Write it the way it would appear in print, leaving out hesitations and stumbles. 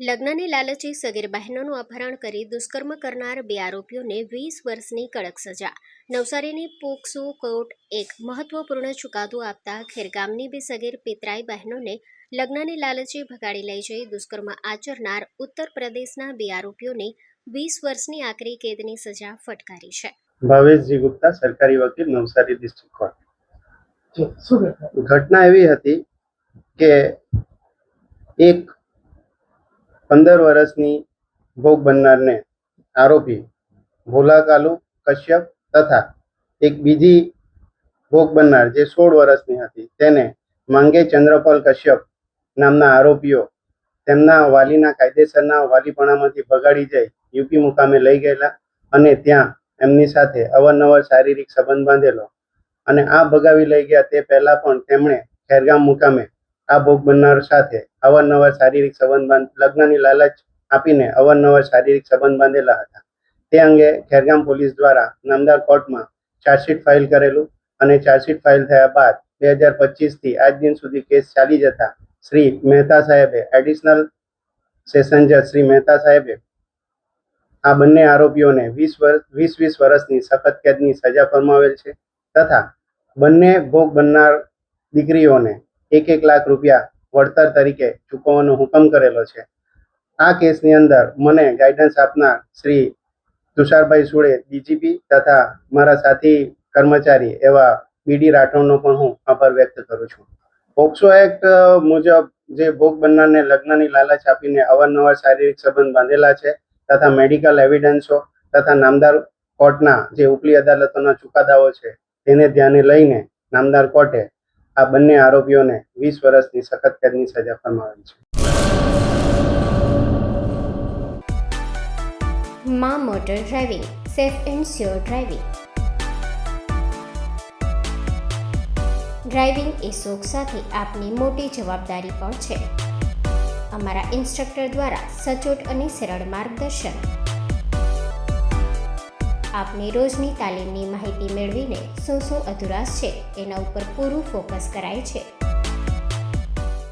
લગ્નની લાલચી સગીર બહેનોનું અપહરણ કરી દુષ્કર્મ કરનાર બે આરોપીઓને 20 વર્ષની કડક સજા. નવસારીની પોક્સો કોર્ટ એક મહત્વપૂર્ણ ચુકાદો આપતા ખેરગામની બે સગીર પિતરાઈ બહેનોને લગ્નની લાલચી ભગાડી લઈ જઈ દુષ્કર્મ આચરનાર ઉત્તર પ્રદેશના બે આરોપીઓને 20 વર્ષની આકરી કેદની સજા ફટકારી છે. ભાવેશજી ગુપ્તા, સરકારી વકીલ, નવસારી ડિસ્ટ્રિક્ટ કોર્ટ. ઘટના એવી હતી કે એક 15 વર્ષની ભોગ બનનારને આરોપી ભોલાકાલુ કશ્યપ તથા એક બીજી ભોગ બનનાર જે 16 વર્ષની હતી તેને માંગે ચંદ્રપાલ કશ્યપ નામના આરોપીઓ તેમના વાલીના કાયદેસરના વાલીપણામાંથી ભગાડી જઈ યુપી મુકામે લઈ ગયેલા અને ત્યાં એમની સાથે અવારનવાર શારીરિક સંબંધ બાંધેલો અને આ ભગાવી લઈ ગયા તે પહેલા પણ તેમણે ખેરગામ મુકામે આ ભોગ બનનાર સાથે અવારનવાર શારીરિક સંબંધ લગ્નની લાલચ આપીને અવારનવાર શારીરિક સંબંધ બાંધેલા હતા. તે અંગે ખેરગામ પોલીસ દ્વારા નામદાર કોર્ટમાં ચાર્જશીટ ફાઇલ કરેલું અને ચાર્જશીટ ફાઇલ થયા બાદ 2025થી આજ દિન સુધી કેસ ચાલી જતા શ્રી મહેતા સાહેબે એડિશનલ સેશન જજ શ્રી મહેતા સાહેબે આ બંને આરોપીઓને 20 વર્ષની સખત કેદની સજા ફરમાવેલ છે તથા બંને ભોગ બનનાર દીકરીઓને 1 લાખ રૂપિયા વળતર તરીકે ચૂકવવાનો હુકમ કરેલો છે. આ કેસની અંદર મને ગાઈડન્સ આપનાર શ્રી તુષારભાઈ સુળે ડીજીપી તથા મારા સાથી કર્મચારી એવા બીડી રાઠોડનો પણ હું આભાર વ્યક્ત કરું છું. પોક્સો એક્ટ મુજબ જે ભોગ બનનારને લગ્નની લાલચ આપીને અવારનવાર શારીરિક સંબંધ બાંધેલા છે તથા મેડિકલ એવિડન્સો તથા નામદાર કોર્ટના જે ઉપલી અદાલતોના ચુકાદાઓ છે તેને ધ્યાને લઈને નામદાર કોર્ટે આ બંને આરોપીઓને 20 વર્ષની સખત કેદની સજા ફરમાવેલ છે. માં motor driving, safe and sure driving. Driving એ શોખ સાથે આપની મોટી જવાબદારી પણ છે. અમારા ઇન્સ્ટ્રક્ટર દ્વારા સચોટ અને સરળ માર્ગદર્શન. આપની રોજની તાલીમની માહિતી મેળવીને શું અધુરાશ છે એના ઉપર પૂરું ફોકસ કરાય છે.